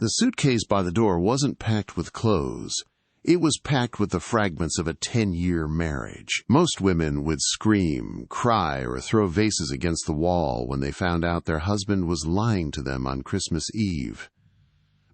The suitcase by the door wasn't packed with clothes. It was packed with the fragments of a 10-year marriage. Most women would scream, cry, or throw vases against the wall when they found out their husband was lying to them on Christmas Eve.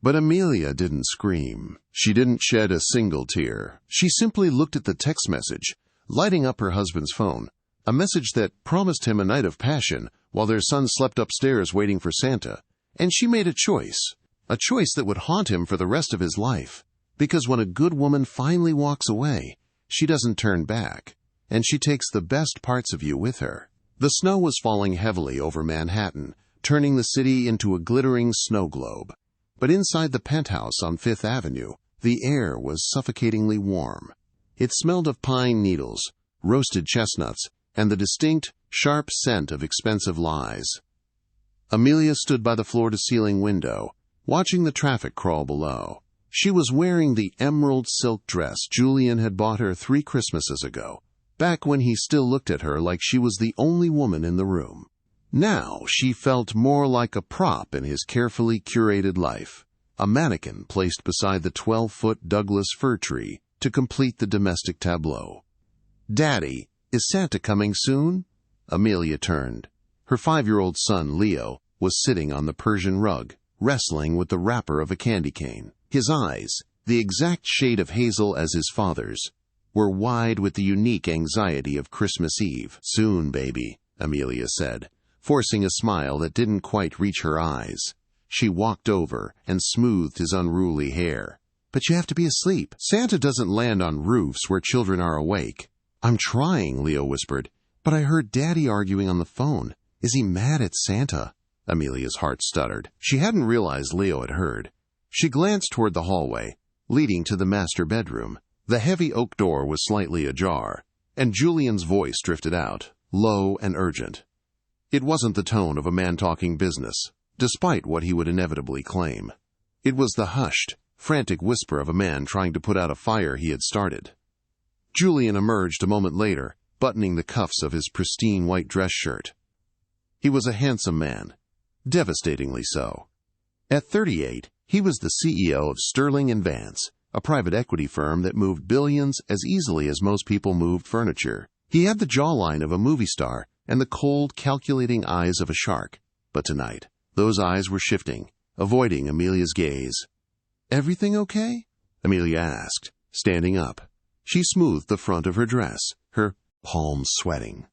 But Amelia didn't scream. She didn't shed a single tear. She simply looked at the text message, lighting up her husband's phone, a message that promised him a night of passion while their son slept upstairs waiting for Santa. And she made a choice that would haunt him for the rest of his life. Because when a good woman finally walks away, she doesn't turn back, and she takes the best parts of you with her. The snow was falling heavily over Manhattan, turning the city into a glittering snow globe. But inside the penthouse on Fifth Avenue, the air was suffocatingly warm. It smelled of pine needles, roasted chestnuts, and the distinct, sharp scent of expensive lies. Amelia stood by the floor-to-ceiling window, watching the traffic crawl below. She was wearing the emerald silk dress Julian had bought her 3 Christmases ago, back when he still looked at her like she was the only woman in the room. Now she felt more like a prop in his carefully curated life, a mannequin placed beside the 12-foot Douglas fir tree to complete the domestic tableau. "Daddy, is Santa coming soon?" Amelia turned. Her 5-year-old son, Leo, was sitting on the Persian rug, wrestling with the wrapper of a candy cane. His eyes, the exact shade of hazel as his father's, were wide with the unique anxiety of Christmas Eve. "Soon, baby," Amelia said, forcing a smile that didn't quite reach her eyes. She walked over and smoothed his unruly hair. "But you have to be asleep. Santa doesn't land on roofs where children are awake." "I'm trying," Leo whispered, "but I heard Daddy arguing on the phone. Is he mad at Santa?" Amelia's heart stuttered. She hadn't realized Leo had heard. She glanced toward the hallway, leading to the master bedroom. The heavy oak door was slightly ajar, and Julian's voice drifted out, low and urgent. It wasn't the tone of a man talking business, despite what he would inevitably claim. It was the hushed, frantic whisper of a man trying to put out a fire he had started. Julian emerged a moment later, buttoning the cuffs of his pristine white dress shirt. He was a handsome man, devastatingly so. At 38, he was the CEO of Sterling & Vance, a private equity firm that moved billions as easily as most people moved furniture. He had the jawline of a movie star and the cold, calculating eyes of a shark. But tonight, those eyes were shifting, avoiding Amelia's gaze. "Everything okay?" Amelia asked, standing up. She smoothed the front of her dress, her palms sweating.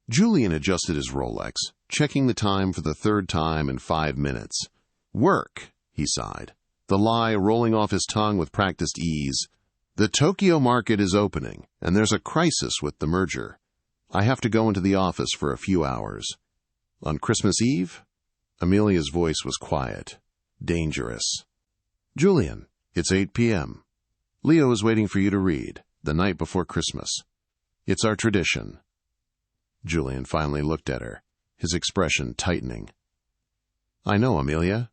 Julian adjusted his Rolex, checking the time for the 3rd time in 5 minutes. "Work," he sighed, the lie rolling off his tongue with practiced ease. "The Tokyo market is opening, and there's a crisis with the merger. I have to go into the office for a few hours." "On Christmas Eve?" Amelia's voice was quiet, dangerous. "Julian, it's 8 p.m. Leo is waiting for you to read, the night before Christmas. It's our tradition." Julian finally looked at her, his expression tightening. "I know, Amelia.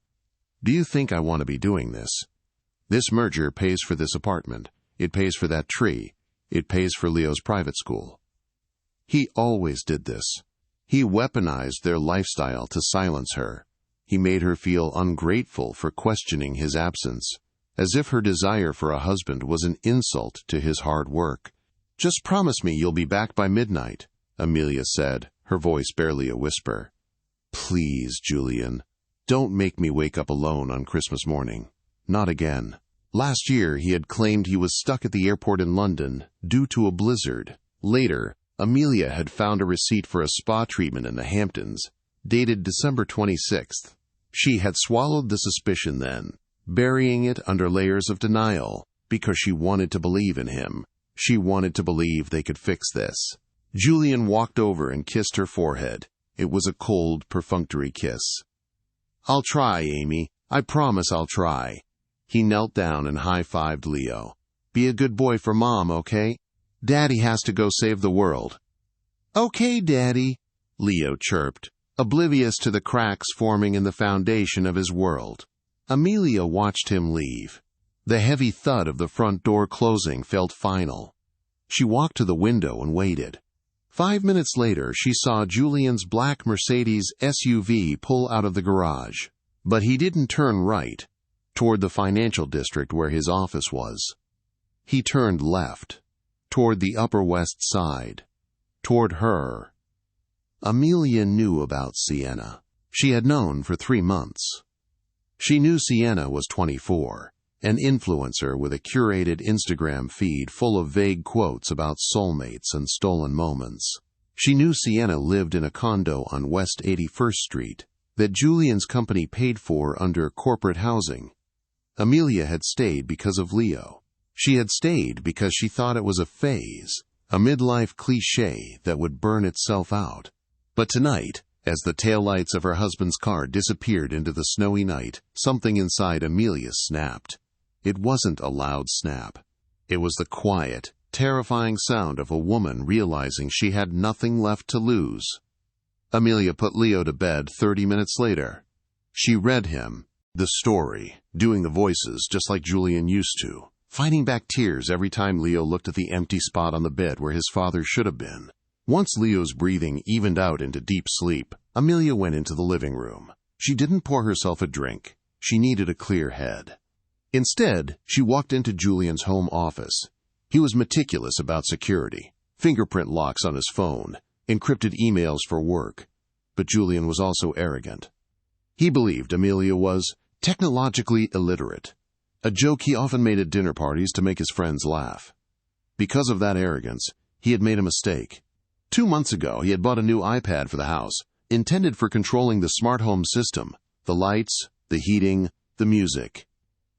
Do you think I want to be doing this? This merger pays for this apartment. It pays for that tree. It pays for Leo's private school. He always did this. He weaponized their lifestyle to silence her. He made her feel ungrateful for questioning his absence, as if her desire for a husband was an insult to his hard work. "Just promise me you'll be back by midnight," Amelia said, her voice barely a whisper. "Please, Julian. Don't make me wake up alone on Christmas morning. Not again." Last year, he had claimed he was stuck at the airport in London due to a blizzard. Later, Amelia had found a receipt for a spa treatment in the Hamptons, dated December 26th. She had swallowed the suspicion then, burying it under layers of denial, because she wanted to believe in him. She wanted to believe they could fix this. Julian walked over and kissed her forehead. It was a cold, perfunctory kiss. "I'll try, Amy. I promise I'll try." He knelt down and high-fived Leo. "Be a good boy for Mom, okay? Daddy has to go save the world." "Okay, Daddy," Leo chirped, oblivious to the cracks forming in the foundation of his world. Amelia watched him leave. The heavy thud of the front door closing felt final. She walked to the window and waited. 5 minutes later, she saw Julian's black Mercedes SUV pull out of the garage. But he didn't turn right. toward the financial district where his office was. He turned left, toward the Upper West Side, toward her. Amelia knew about Sienna. She had known for 3 months. She knew Sienna was 24, an influencer with a curated Instagram feed full of vague quotes about soulmates and stolen moments. She knew Sienna lived in a condo on West 81st Street that Julian's company paid for under corporate housing. Amelia had stayed because of Leo. She had stayed because she thought it was a phase, a midlife cliché that would burn itself out. But tonight, as the taillights of her husband's car disappeared into the snowy night, something inside Amelia snapped. It wasn't a loud snap. It was the quiet, terrifying sound of a woman realizing she had nothing left to lose. Amelia put Leo to bed 30 minutes later. She read him the story, doing the voices just like Julian used to, fighting back tears every time Leo looked at the empty spot on the bed where his father should have been. Once Leo's breathing evened out into deep sleep, Amelia went into the living room. She didn't pour herself a drink. She needed a clear head. Instead, she walked into Julian's home office. He was meticulous about security, fingerprint locks on his phone, encrypted emails for work. But Julian was also arrogant. He believed Amelia was technologically illiterate, a joke he often made at dinner parties to make his friends laugh. Because of that arrogance, he had made a mistake. 2 months ago, he had bought a new iPad for the house, intended for controlling the smart home system, the lights, the heating, the music.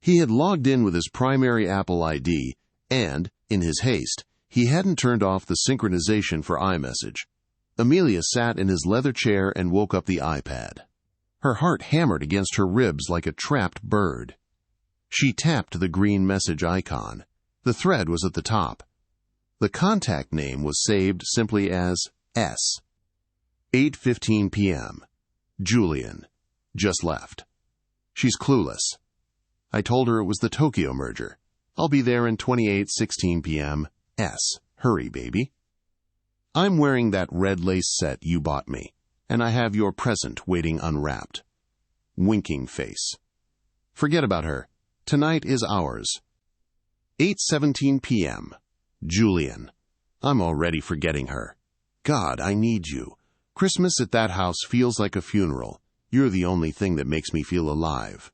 He had logged in with his primary Apple ID, and, in his haste, he hadn't turned off the synchronization for iMessage. Amelia sat in his leather chair and woke up the iPad. Her heart hammered against her ribs like a trapped bird. She tapped the green message icon. The thread was at the top. The contact name was saved simply as S. 8:15 p.m. Julian. Just left. She's clueless. I told her it was the Tokyo merger. I'll be there in 28:16 p.m. S. Hurry, baby. I'm wearing that red lace set you bought me, and I have your present waiting unwrapped. Winking face. Forget about her. Tonight is ours. 8:17 p.m. Julian. I'm already forgetting her. God, I need you. Christmas at that house feels like a funeral. You're the only thing that makes me feel alive.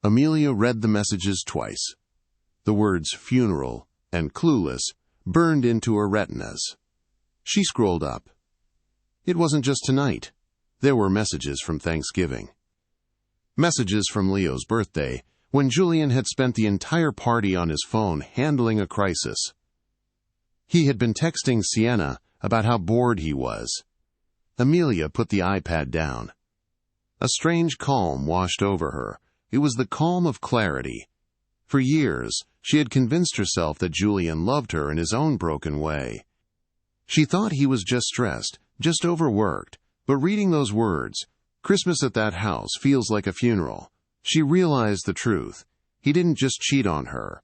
Amelia read the messages twice. The words funeral and clueless burned into her retinas. She scrolled up. It wasn't just tonight. There were messages from Thanksgiving. Messages from Leo's birthday, when Julian had spent the entire party on his phone handling a crisis. He had been texting Sienna about how bored he was. Amelia put the iPad down. A strange calm washed over her. It was the calm of clarity. For years, she had convinced herself that Julian loved her in his own broken way. She thought he was just stressed, just overworked, but reading those words, Christmas at that house feels like a funeral, she realized the truth. He didn't just cheat on her.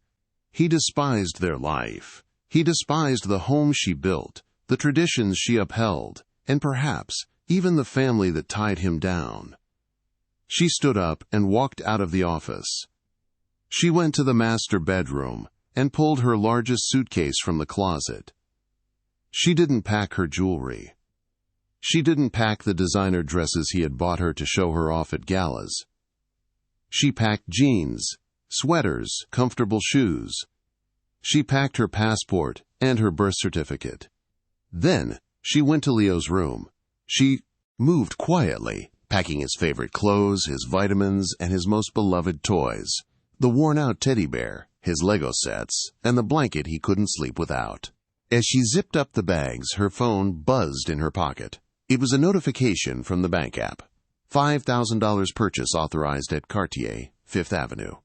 He despised their life. He despised the home she built, the traditions she upheld, and perhaps even the family that tied him down. She stood up and walked out of the office. She went to the master bedroom and pulled her largest suitcase from the closet. She didn't pack her jewelry. She didn't pack the designer dresses he had bought her to show her off at galas. She packed jeans, sweaters, comfortable shoes. She packed her passport and her birth certificate. Then she went to Leo's room. She moved quietly, packing his favorite clothes, his vitamins, and his most beloved toys. The worn-out teddy bear, his Lego sets, and the blanket he couldn't sleep without. As she zipped up the bags, her phone buzzed in her pocket. It was a notification from the bank app. $5,000 purchase authorized at Cartier, Fifth Avenue.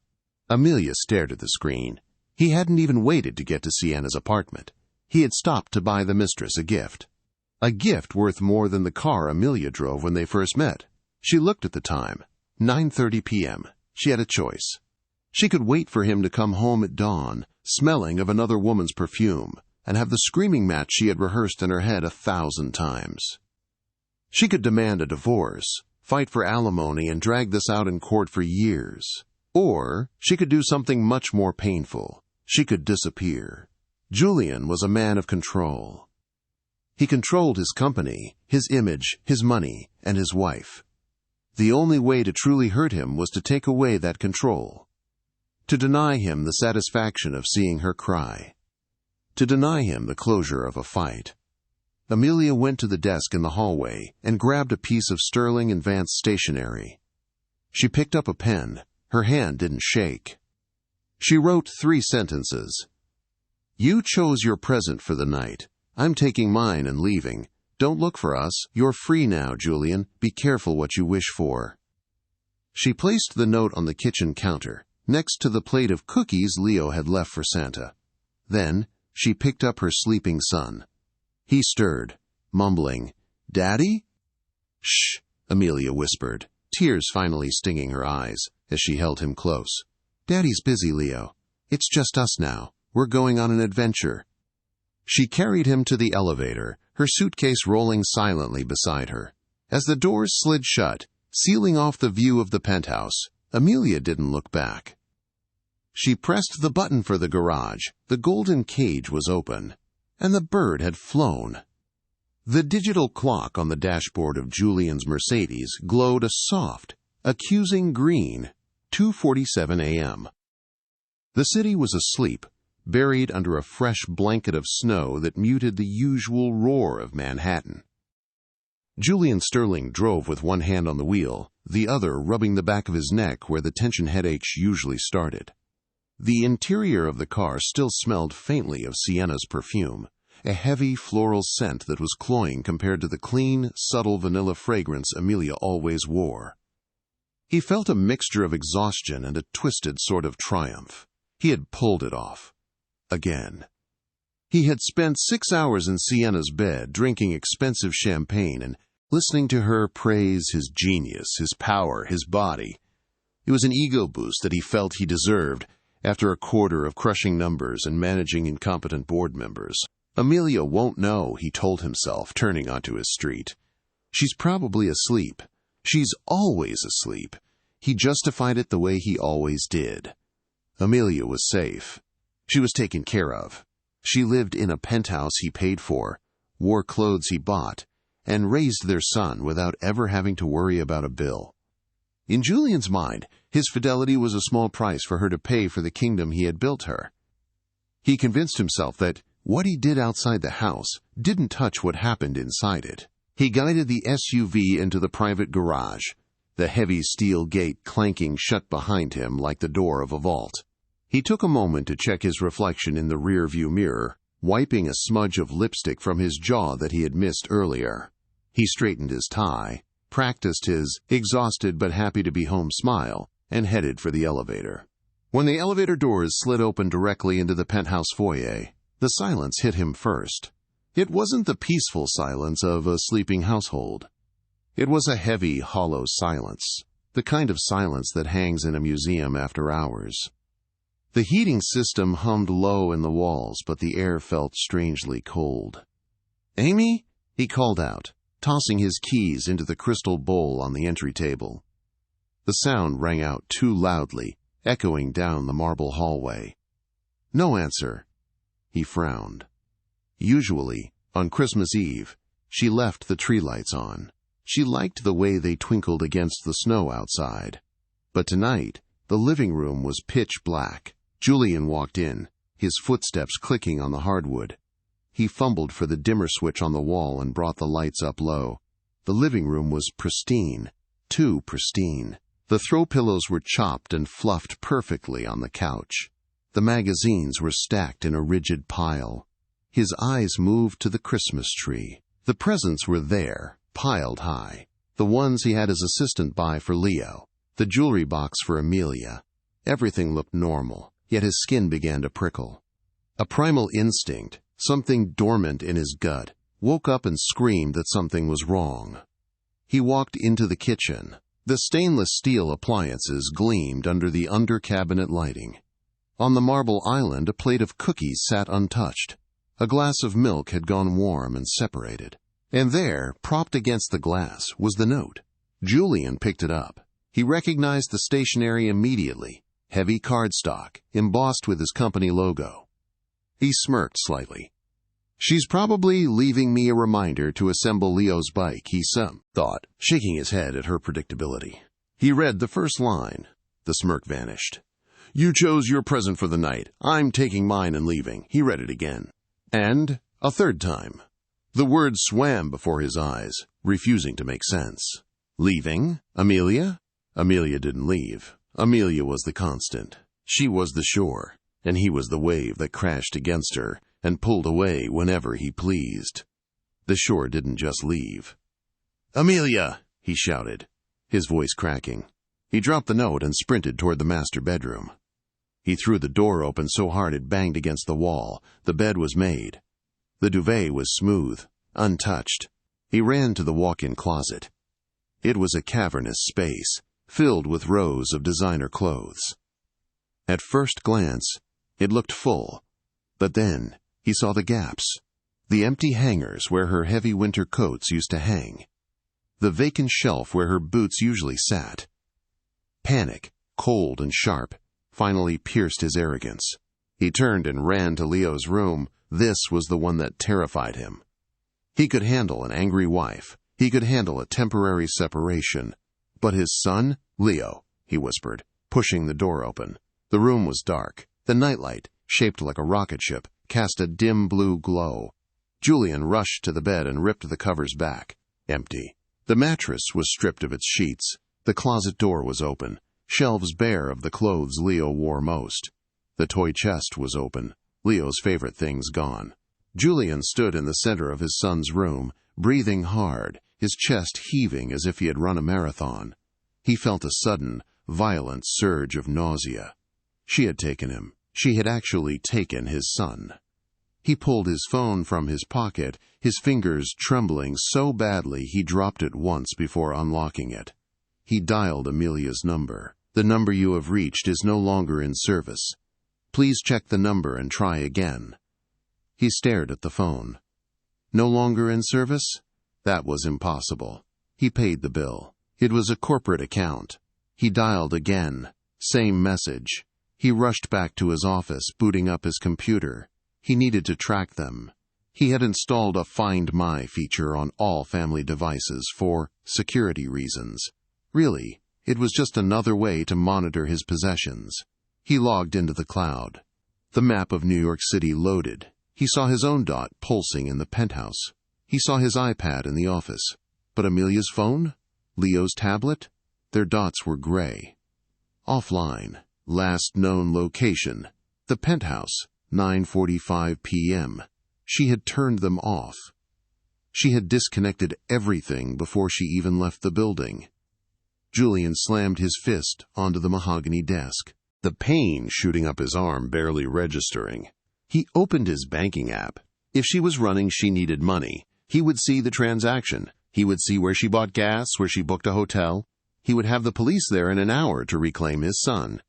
Amelia stared at the screen. He hadn't even waited to get to Sienna's apartment. He had stopped to buy the mistress a gift. A gift worth more than the car Amelia drove when they first met. She looked at the time. 9:30 p.m. She had a choice. She could wait for him to come home at dawn, smelling of another woman's perfume, and have the screaming match she had rehearsed in her head 1,000 times. She could demand a divorce, fight for alimony, and drag this out in court for years. Or she could do something much more painful. She could disappear. Julian was a man of control. He controlled his company, his image, his money, and his wife. The only way to truly hurt him was to take away that control. To deny him the satisfaction of seeing her cry. To deny him the closure of a fight. Amelia went to the desk in the hallway and grabbed a piece of sterling advanced stationery. She picked up a pen. Her hand didn't shake. She wrote 3 sentences. You chose your present for the night. I'm taking mine and leaving. Don't look for us. You're free now, Julian. Be careful what you wish for. She placed the note on the kitchen counter, next to the plate of cookies Leo had left for Santa. Then, she picked up her sleeping son. He stirred, mumbling, "Daddy?" "Shh," Amelia whispered, tears finally stinging her eyes as she held him close. "Daddy's busy, Leo. It's just us now. We're going on an adventure." She carried him to the elevator, her suitcase rolling silently beside her. As the doors slid shut, sealing off the view of the penthouse, Amelia didn't look back. She pressed the button for the garage. The golden cage was open, and the bird had flown. The digital clock on the dashboard of Julian's Mercedes glowed a soft, accusing green, 2:47 a.m. The city was asleep, buried under a fresh blanket of snow that muted the usual roar of Manhattan. Julian Sterling drove with one hand on the wheel, the other rubbing the back of his neck where the tension headaches usually started. The interior of the car still smelled faintly of Sienna's perfume, a heavy floral scent that was cloying compared to the clean, subtle vanilla fragrance Amelia always wore. He felt a mixture of exhaustion and a twisted sort of triumph. He had pulled it off. Again. He had spent 6 hours in Sienna's bed, drinking expensive champagne and listening to her praise his genius, his power, his body. It was an ego boost that he felt he deserved after a quarter of crushing numbers and managing incompetent board members. Amelia won't know, he told himself, turning onto his street. She's probably asleep. She's always asleep. He justified it the way he always did. Amelia was safe. She was taken care of. She lived in a penthouse he paid for, wore clothes he bought, and raised their son without ever having to worry about a bill. In Julian's mind, his fidelity was a small price for her to pay for the kingdom he had built her. He convinced himself that what he did outside the house didn't touch what happened inside it. He guided the SUV into the private garage, the heavy steel gate clanking shut behind him like the door of a vault. He took a moment to check his reflection in the rear-view mirror, wiping a smudge of lipstick from his jaw that he had missed earlier. He straightened his tie, practiced his exhausted but happy to be home smile, and headed for the elevator. When the elevator doors slid open directly into the penthouse foyer, the silence hit him first. It wasn't the peaceful silence of a sleeping household. It was a heavy, hollow silence, the kind of silence that hangs in a museum after hours. The heating system hummed low in the walls, but the air felt strangely cold. "Amy?" he called out, tossing his keys into the crystal bowl on the entry table. The sound rang out too loudly, echoing down the marble hallway. No answer. He frowned. Usually, on Christmas Eve, she left the tree lights on. She liked the way they twinkled against the snow outside. But tonight, the living room was pitch black. Julian walked in, his footsteps clicking on the hardwood. He fumbled for the dimmer switch on the wall and brought the lights up low. The living room was pristine, too pristine. The throw pillows were chopped and fluffed perfectly on the couch. The magazines were stacked in a rigid pile. His eyes moved to the Christmas tree. The presents were there, piled high. The ones he had his assistant buy for Leo. The jewelry box for Amelia. Everything looked normal, yet his skin began to prickle. A primal instinct, something dormant in his gut, woke up and screamed that something was wrong. He walked into the kitchen. The stainless steel appliances gleamed under the under-cabinet lighting. On the marble island, a plate of cookies sat untouched. A glass of milk had gone warm and separated. And there, propped against the glass, was the note. Julian picked it up. He recognized the stationery immediately, heavy cardstock, embossed with his company logo. He smirked slightly. "She's probably leaving me a reminder to assemble Leo's bike," he thought, shaking his head at her predictability. He read the first line. The smirk vanished. "You chose your present for the night. I'm taking mine and leaving." He read it again. And a third time. The words swam before his eyes, refusing to make sense. Leaving? Amelia? Amelia didn't leave. Amelia was the constant. She was the shore, and he was the wave that crashed against her and pulled away whenever he pleased. The shore didn't just leave. "Amelia!" he shouted, his voice cracking. He dropped the note and sprinted toward the master bedroom. He threw the door open so hard it banged against the wall. The bed was made. The duvet was smooth, untouched. He ran to the walk-in closet. It was a cavernous space, filled with rows of designer clothes. At first glance, it looked full, but then he saw the gaps, the empty hangers where her heavy winter coats used to hang, the vacant shelf where her boots usually sat. Panic, cold and sharp, finally pierced his arrogance. He turned and ran to Leo's room. This was the one that terrified him. He could handle an angry wife. He could handle a temporary separation. But his son? "Leo," he whispered, pushing the door open. The room was dark. The nightlight, shaped like a rocket ship, cast a dim blue glow. Julian rushed to the bed and ripped the covers back. Empty. The mattress was stripped of its sheets. The closet door was open, shelves bare of the clothes Leo wore most. The toy chest was open, Leo's favorite things gone. Julian stood in the center of his son's room, breathing hard, his chest heaving as if he had run a marathon. He felt a sudden, violent surge of nausea. She had taken him. She had actually taken his son. He pulled his phone from his pocket, his fingers trembling so badly he dropped it once before unlocking it. He dialed Amelia's number. "The number you have reached is no longer in service. Please check the number and try again." He stared at the phone. No longer in service? That was impossible. He paid the bill. It was a corporate account. He dialed again. Same message. He rushed back to his office, booting up his computer. He needed to track them. He had installed a Find My feature on all family devices for security reasons. Really, it was just another way to monitor his possessions. He logged into the cloud. The map of New York City loaded. He saw his own dot pulsing in the penthouse. He saw his iPad in the office. But Amelia's phone? Leo's tablet? Their dots were gray. Offline. Last known location. The penthouse. 9:45 p.m. She had turned them off. She had disconnected everything before she even left the building. Julian slammed his fist onto the mahogany desk, the pain shooting up his arm barely registering. He opened his banking app. If she was running, she needed money. He would see the transaction. He would see where she bought gas, where she booked a hotel. He would have the police there in an hour to reclaim his son.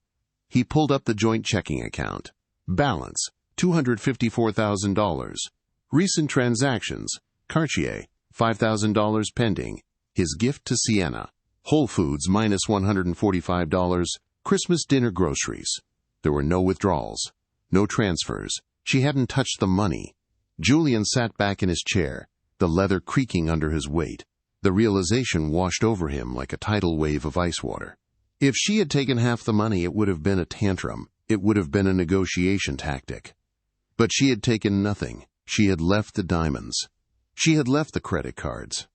He pulled up the joint checking account. Balance, $254,000. Recent transactions, Cartier, $5,000 pending. His gift to Sienna. Whole Foods minus $145. Christmas dinner groceries. There were no withdrawals, no transfers. She hadn't touched the money. Julian sat back in his chair, the leather creaking under his weight. The realization washed over him like a tidal wave of ice water. If she had taken half the money, it would have been a tantrum. It would have been a negotiation tactic. But she had taken nothing. She had left the diamonds. She had left the credit cards.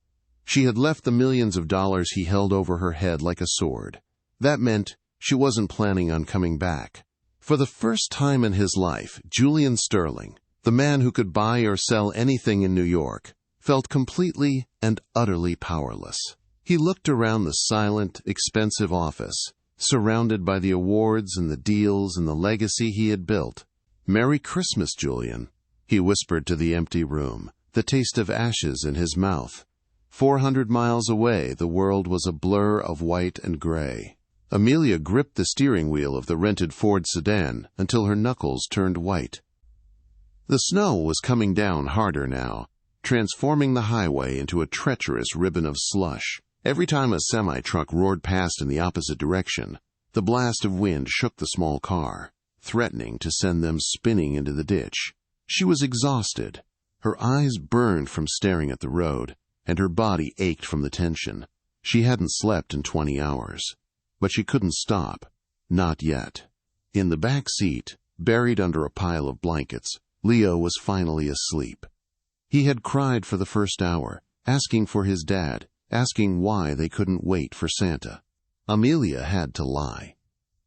She had left the millions of dollars he held over her head like a sword. That meant she wasn't planning on coming back. For the first time in his life, Julian Sterling, the man who could buy or sell anything in New York, felt completely and utterly powerless. He looked around the silent, expensive office, surrounded by the awards and the deals and the legacy he had built. "Merry Christmas, Julian," he whispered to the empty room, the taste of ashes in his mouth. 400 miles away, the world was a blur of white and gray. Amelia gripped the steering wheel of the rented Ford sedan until her knuckles turned white. The snow was coming down harder now, transforming the highway into a treacherous ribbon of slush. Every time a semi-truck roared past in the opposite direction, the blast of wind shook the small car, threatening to send them spinning into the ditch. She was exhausted. Her eyes burned from staring at the road, and her body ached from the tension. She hadn't slept in 20 hours. But she couldn't stop. Not yet. In the back seat, buried under a pile of blankets, Leo was finally asleep. He had cried for the first hour, asking for his dad, asking why they couldn't wait for Santa. Amelia had to lie.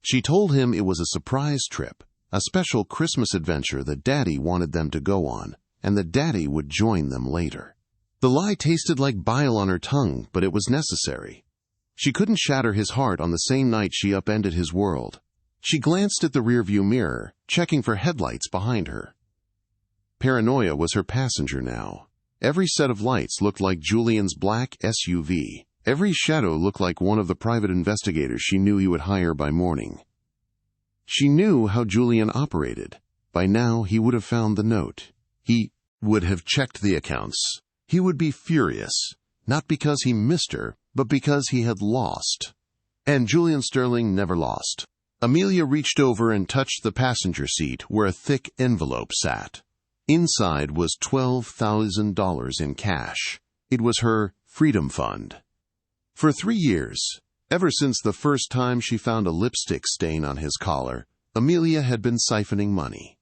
She told him it was a surprise trip, a special Christmas adventure that Daddy wanted them to go on, and that Daddy would join them later. The lie tasted like bile on her tongue, but it was necessary. She couldn't shatter his heart on the same night she upended his world. She glanced at the rearview mirror, checking for headlights behind her. Paranoia was her passenger now. Every set of lights looked like Julian's black SUV. Every shadow looked like one of the private investigators she knew he would hire by morning. She knew how Julian operated. By now, he would have found the note. He would have checked the accounts. He would be furious, not because he missed her, but because he had lost. And Julian Sterling never lost. Amelia reached over and touched the passenger seat where a thick envelope sat. Inside was $12,000 in cash. It was her freedom fund. For 3 years, ever since the first time she found a lipstick stain on his collar, Amelia had been siphoning money.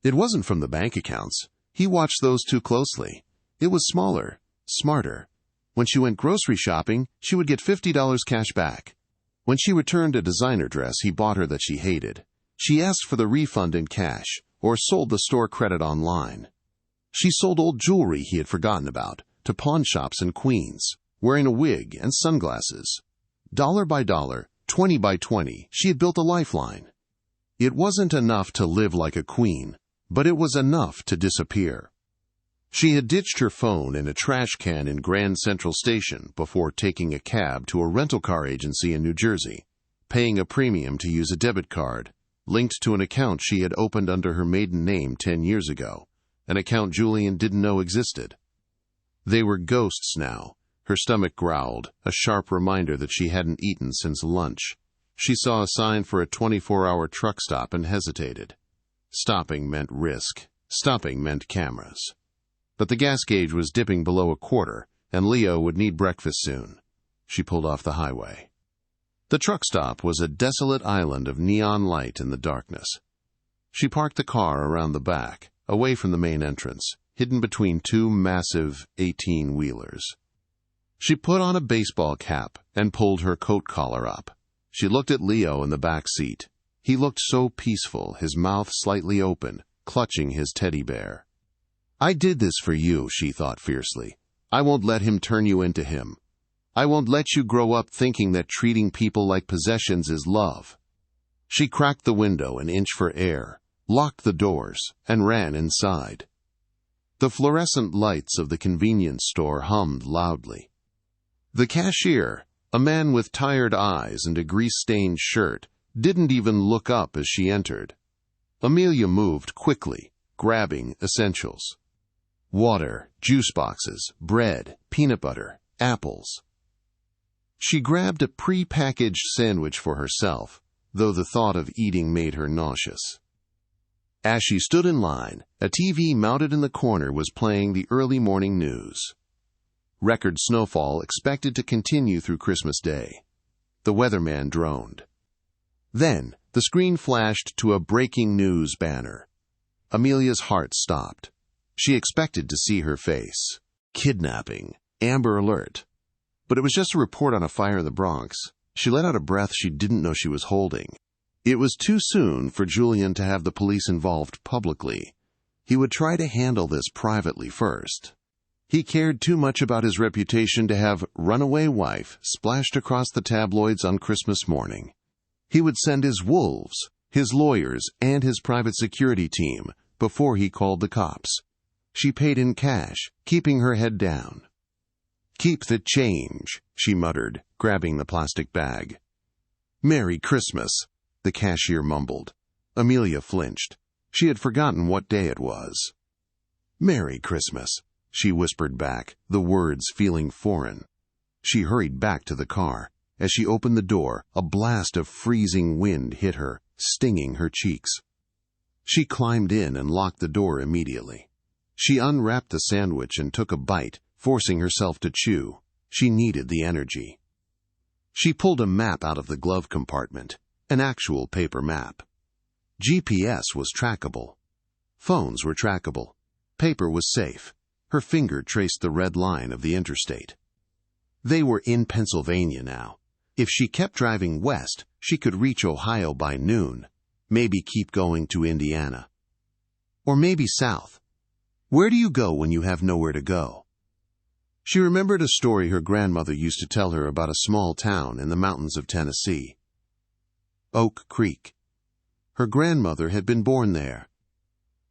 It wasn't from the bank accounts. He watched those too closely. It was smaller, smarter. When she went grocery shopping, she would get $50 cash back. When she returned a designer dress he bought her that she hated, she asked for the refund in cash, or sold the store credit online. She sold old jewelry he had forgotten about to pawn shops in Queens, wearing a wig and sunglasses. Dollar by dollar, 20 by 20, she had built a lifeline. It wasn't enough to live like a queen, but it was enough to disappear. She had ditched her phone in a trash can in Grand Central Station before taking a cab to a rental car agency in New Jersey, paying a premium to use a debit card, linked to an account she had opened under her maiden name 10 years ago, an account Julian didn't know existed. They were ghosts now. Her stomach growled, a sharp reminder that she hadn't eaten since lunch. She saw a sign for a 24-hour truck stop and hesitated. Stopping meant risk. Stopping meant cameras. But the gas gauge was dipping below a quarter, and Leo would need breakfast soon. She pulled off the highway. The truck stop was a desolate island of neon light in the darkness. She parked the car around the back, away from the main entrance, hidden between two massive 18-wheelers. She put on a baseball cap and pulled her coat collar up. She looked at Leo in the back seat. He looked so peaceful, his mouth slightly open, clutching his teddy bear. "I did this for you," she thought fiercely. "I won't let him turn you into him. I won't let you grow up thinking that treating people like possessions is love." She cracked the window an inch for air, locked the doors, and ran inside. The fluorescent lights of the convenience store hummed loudly. The cashier, a man with tired eyes and a grease-stained shirt, didn't even look up as she entered. Amelia moved quickly, grabbing essentials. Water, juice boxes, bread, peanut butter, apples. She grabbed a pre-packaged sandwich for herself, though the thought of eating made her nauseous. As she stood in line, a TV mounted in the corner was playing the early morning news. Record snowfall expected to continue through Christmas Day. The weatherman droned. Then, the screen flashed to a breaking news banner. Amelia's heart stopped. She expected to see her face. Kidnapping. Amber Alert. But it was just a report on a fire in the Bronx. She let out a breath she didn't know she was holding. It was too soon for Julian to have the police involved publicly. He would try to handle this privately first. He cared too much about his reputation to have runaway wife splashed across the tabloids on Christmas morning. He would send his wolves, his lawyers, and his private security team before he called the cops. She paid in cash, keeping her head down. "Keep the change," she muttered, grabbing the plastic bag. "Merry Christmas," the cashier mumbled. Amelia flinched. She had forgotten what day it was. "Merry Christmas," she whispered back, the words feeling foreign. She hurried back to the car. As she opened the door, a blast of freezing wind hit her, stinging her cheeks. She climbed in and locked the door immediately. She unwrapped the sandwich and took a bite, forcing herself to chew. She needed the energy. She pulled a map out of the glove compartment, an actual paper map. GPS was trackable. Phones were trackable. Paper was safe. Her finger traced the red line of the interstate. They were in Pennsylvania now. If she kept driving west, she could reach Ohio by noon, maybe keep going to Indiana. Or maybe south. Where do you go when you have nowhere to go? She remembered a story her grandmother used to tell her about a small town in the mountains of Tennessee. Oak Creek. Her grandmother had been born there.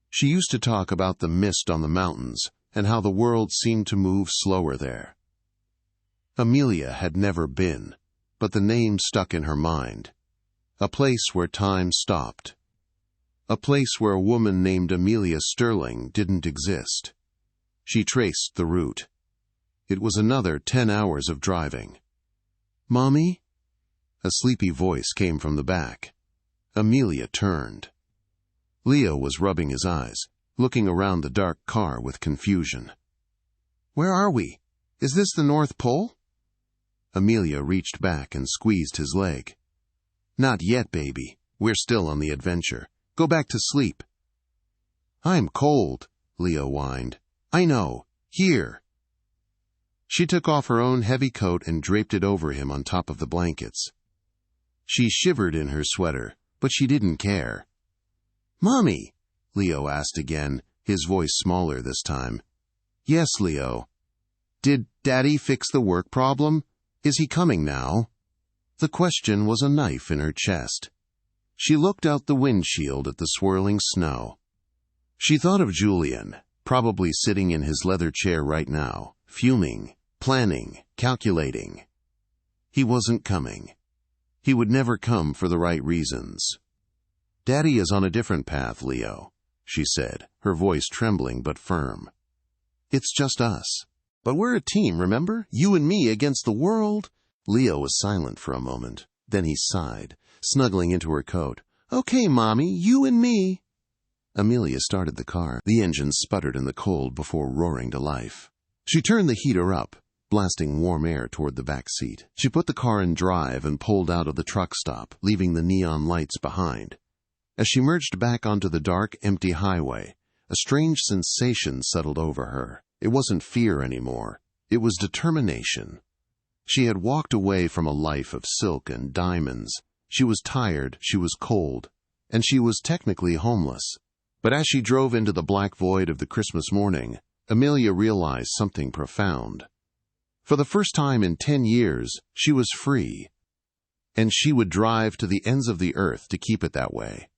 She used to talk about the mist on the mountains and how the world seemed to move slower there. Amelia had never been, but the name stuck in her mind. A place where time stopped. A place where a woman named Amelia Sterling didn't exist. She traced the route. It was another 10 hours of driving. "Mommy?" A sleepy voice came from the back. Amelia turned. Leo was rubbing his eyes, looking around the dark car with confusion. "Where are we? Is this the North Pole?" Amelia reached back and squeezed his leg. "Not yet, baby. We're still on the adventure. Go back to sleep." "I'm cold," Leo whined. "I know. Here." She took off her own heavy coat and draped it over him on top of the blankets. She shivered in her sweater, but she didn't care. "Mommy?" Leo asked again, his voice smaller this time. "Yes, Leo." "Did Daddy fix the work problem? Is he coming now?" The question was a knife in her chest. She looked out the windshield at the swirling snow. She thought of Julian, probably sitting in his leather chair right now, fuming, planning, calculating. He wasn't coming. He would never come for the right reasons. "Daddy is on a different path, Leo," she said, her voice trembling but firm. "It's just us. But we're a team, remember? You and me against the world." Leo was silent for a moment. Then he sighed, snuggling into her coat. "Okay, Mommy, you and me." Amelia started the car. The engine sputtered in the cold before roaring to life. She turned the heater up, blasting warm air toward the back seat. She put the car in drive and pulled out of the truck stop, leaving the neon lights behind. As she merged back onto the dark, empty highway, a strange sensation settled over her. It wasn't fear anymore. It was determination. She had walked away from a life of silk and diamonds. She was tired, she was cold, and she was technically homeless. But as she drove into the black void of the Christmas morning, Amelia realized something profound. For the first time in 10 years, she was free. And she would drive to the ends of the earth to keep it that way.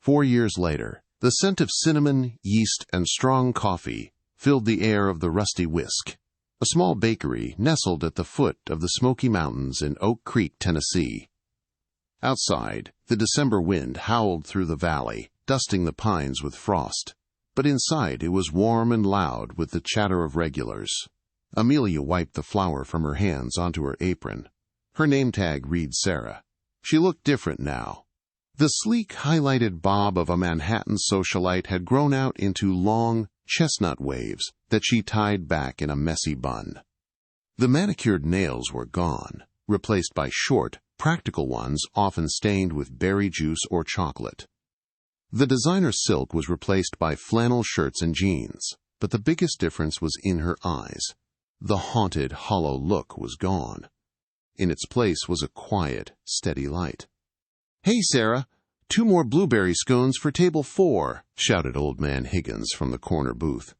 4 years later, the scent of cinnamon, yeast, and strong coffee filled the air of the Rusty Whisk, a small bakery nestled at the foot of the Smoky Mountains in Oak Creek, Tennessee. Outside, the December wind howled through the valley, dusting the pines with frost. But inside it was warm and loud with the chatter of regulars. Amelia wiped the flour from her hands onto her apron. Her name tag read Sarah. She looked different now. The sleek, highlighted bob of a Manhattan socialite had grown out into long, chestnut waves that she tied back in a messy bun. The manicured nails were gone, replaced by short, practical ones often stained with berry juice or chocolate. The designer silk was replaced by flannel shirts and jeans, but the biggest difference was in her eyes. The haunted, hollow look was gone. In its place was a quiet, steady light. "Hey, Sarah, 2 more blueberry scones for table 4, shouted Old Man Higgins from the corner booth.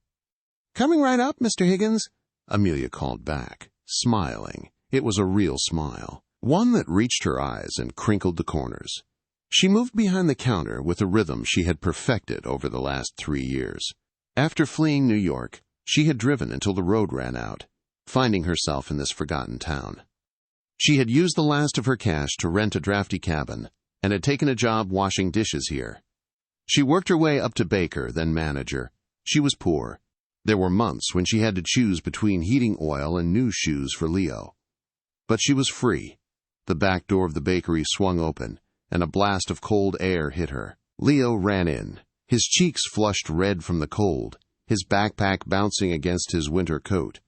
"Coming right up, Mr. Higgins," Amelia called back, smiling. It was a real smile, one that reached her eyes and crinkled the corners. She moved behind the counter with a rhythm she had perfected over the last 3 years. After fleeing New York, she had driven until the road ran out, finding herself in this forgotten town. She had used the last of her cash to rent a drafty cabin and had taken a job washing dishes here. She worked her way up to baker, then manager. She was poor. There were months when she had to choose between heating oil and new shoes for Leo. But she was free. The back door of the bakery swung open, and a blast of cold air hit her. Leo ran in, his cheeks flushed red from the cold, his backpack bouncing against his winter coat.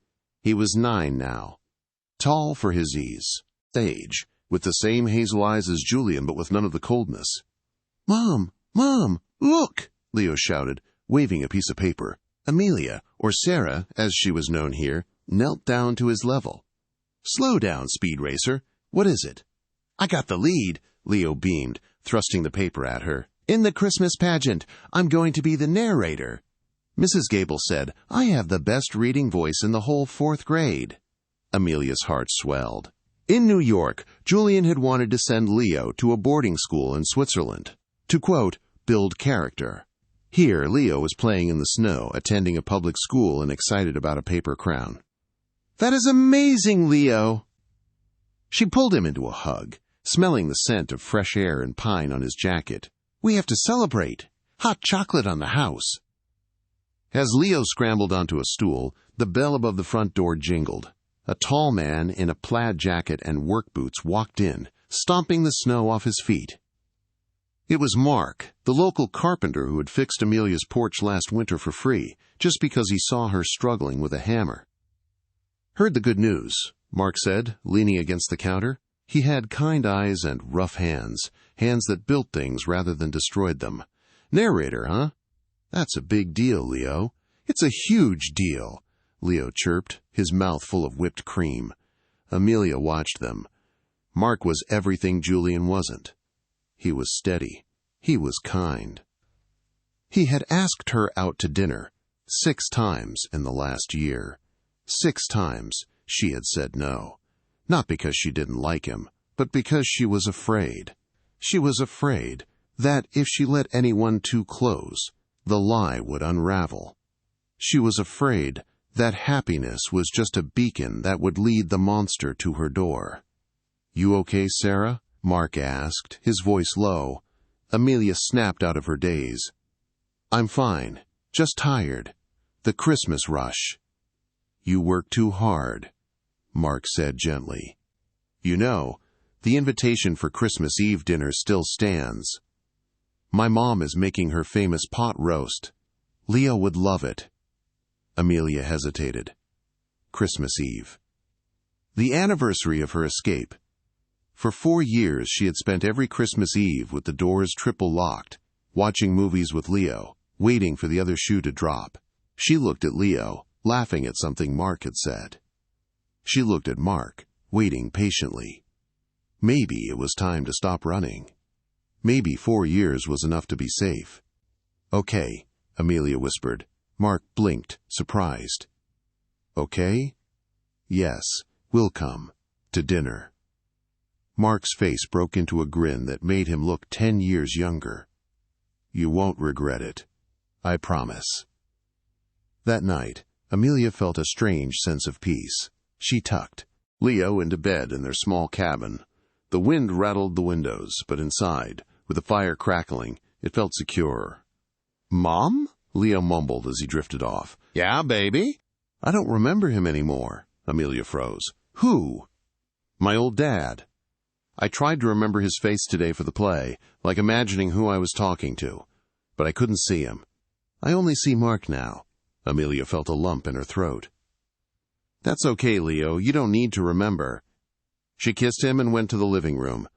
He was 9 now. Tall for his age, with the same hazel eyes as Julian but with none of the coldness. "Mom! Mom! Look!" Leo shouted, waving a piece of paper. Amelia, or Sarah, as she was known here, knelt down to his level. "Slow down, Speed Racer. What is it?" "I got the lead," Leo beamed, thrusting the paper at her. "In the Christmas pageant, I'm going to be the narrator." Mrs. Gable said, "I have the best reading voice in the whole 4th grade." Amelia's heart swelled. In New York, Julian had wanted to send Leo to a boarding school in Switzerland, to, quote, build character. Here, Leo was playing in the snow, attending a public school and excited about a paper crown. "That is amazing, Leo!" She pulled him into a hug, smelling the scent of fresh air and pine on his jacket. "We have to celebrate. Hot chocolate on the house." As Leo scrambled onto a stool, the bell above the front door jingled. A tall man in a plaid jacket and work boots walked in, stomping the snow off his feet. It was Mark, the local carpenter who had fixed Amelia's porch last winter for free, just because he saw her struggling with a hammer. "Heard the good news," Mark said, leaning against the counter. He had kind eyes and rough hands, hands that built things rather than destroyed them. "Narrator, huh? That's a big deal, Leo. It's a huge deal," Leo chirped, his mouth full of whipped cream. Amelia watched them. Mark was everything Julian wasn't. He was steady. He was kind. He had asked her out to dinner 6 times in the last year. 6 times she had said no. Not because she didn't like him, but because she was afraid. She was afraid that if she let anyone too close, the lie would unravel. She was afraid that happiness was just a beacon that would lead the monster to her door. "You okay, Sarah?" Mark asked, his voice low. Amelia snapped out of her daze. "I'm fine, just tired. The Christmas rush." "You work too hard," Mark said gently. "You know, the invitation for Christmas Eve dinner still stands. My mom is making her famous pot roast. Leo would love it." Amelia hesitated. Christmas Eve. The anniversary of her escape. For 4 years she had spent every Christmas Eve with the doors triple locked, watching movies with Leo, waiting for the other shoe to drop. She looked at Leo, laughing at something Mark had said. She looked at Mark, waiting patiently. Maybe it was time to stop running. Maybe 4 years was enough to be safe. "Okay," Amelia whispered. Mark blinked, surprised. "Okay?" "Yes, we'll come. To dinner." Mark's face broke into a grin that made him look 10 years younger. "You won't regret it. I promise." That night, Amelia felt a strange sense of peace. She tucked Leo into bed in their small cabin. The wind rattled the windows, but inside, with the fire crackling, it felt secure. "Mom?" Leo mumbled as he drifted off. "Yeah, baby?" "I don't remember him anymore." Amelia froze. "Who?" "My old dad. I tried to remember his face today for the play, like imagining who I was talking to, but I couldn't see him. I only see Mark now." Amelia felt a lump in her throat. "That's okay, Leo. You don't need to remember." She kissed him and went to the living room.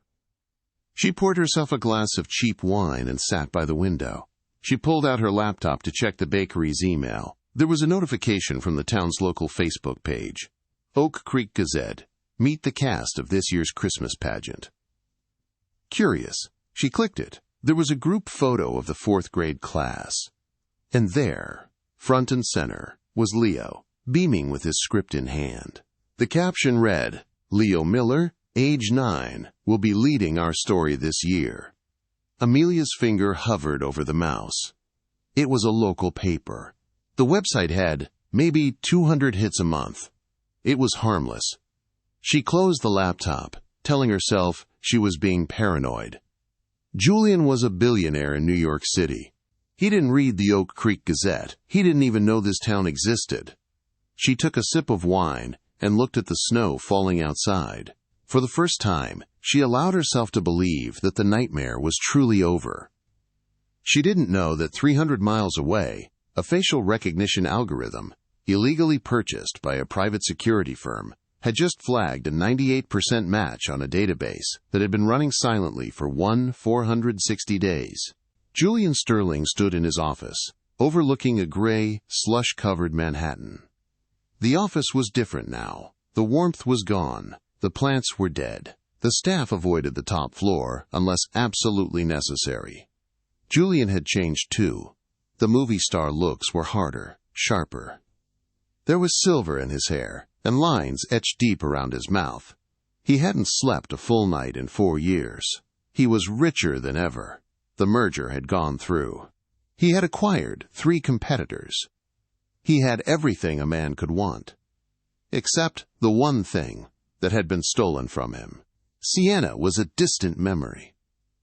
She poured herself a glass of cheap wine and sat by the window. She pulled out her laptop to check the bakery's email. There was a notification from the town's local Facebook page. Oak Creek Gazette. Meet the cast of this year's Christmas pageant. Curious, she clicked it. There was a group photo of the 4th grade class. And there, front and center, was Leo, beaming with his script in hand. The caption read, "Leo Miller, age 9, will be leading our story this year." Amelia's finger hovered over the mouse. It was a local paper. The website had maybe 200 hits a month. It was harmless. She closed the laptop, telling herself she was being paranoid. Julian was a billionaire in New York City. He didn't read the Oak Creek Gazette. He didn't even know this town existed. She took a sip of wine and looked at the snow falling outside. For the first time, she allowed herself to believe that the nightmare was truly over. She didn't know that 300 miles away, a facial recognition algorithm, illegally purchased by a private security firm, had just flagged a 98% match on a database that had been running silently for 460 days. Julian Sterling stood in his office, overlooking a gray, slush-covered Manhattan. The office was different now. The warmth was gone. The plants were dead. The staff avoided the top floor unless absolutely necessary. Julian had changed too. The movie star looks were harder, sharper. There was silver in his hair, and lines etched deep around his mouth. He hadn't slept a full night in 4 years. He was richer than ever. The merger had gone through. He had acquired 3 competitors. He had everything a man could want. Except the one thing that had been stolen from him. Sienna was a distant memory.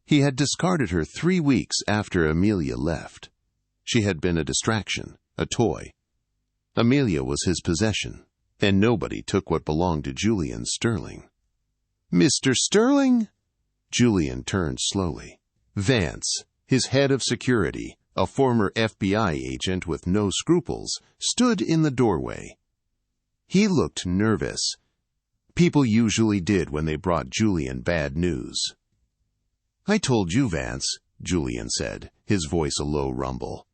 He had discarded her 3 weeks after Amelia left. She had been a distraction, a toy. Amelia was his possession, and nobody took what belonged to Julian Sterling. "Mr. Sterling?" Julian turned slowly. Vance, his head of security, a former FBI agent with no scruples, stood in the doorway. He looked nervous. People usually did when they brought Julian bad news. "I told you, Vance," Julian said, his voice a low rumble.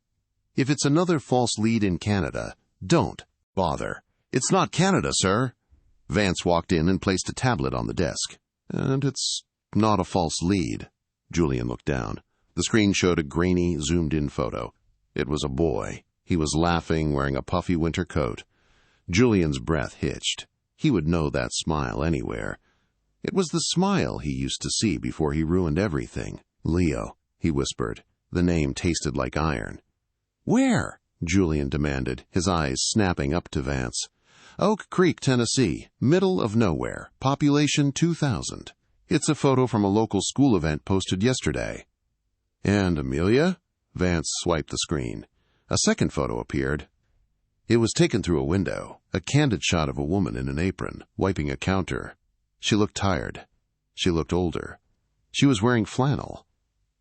"If it's another false lead in Canada, don't bother." "It's not Canada, sir." Vance walked in and placed a tablet on the desk. "And it's not a false lead." Julian looked down. The screen showed a grainy, zoomed-in photo. It was a boy. He was laughing, wearing a puffy winter coat. Julian's breath hitched. He would know that smile anywhere. It was the smile he used to see before he ruined everything. "Leo," he whispered. The name tasted like iron. "Where?" Julian demanded, his eyes snapping up to Vance. "Oak Creek, Tennessee, middle of nowhere, population 2,000. It's a photo from a local school event posted yesterday." "And Amelia?" Vance swiped the screen. A second photo appeared. It was taken through a window, a candid shot of a woman in an apron, wiping a counter. She looked tired. She looked older. She was wearing flannel.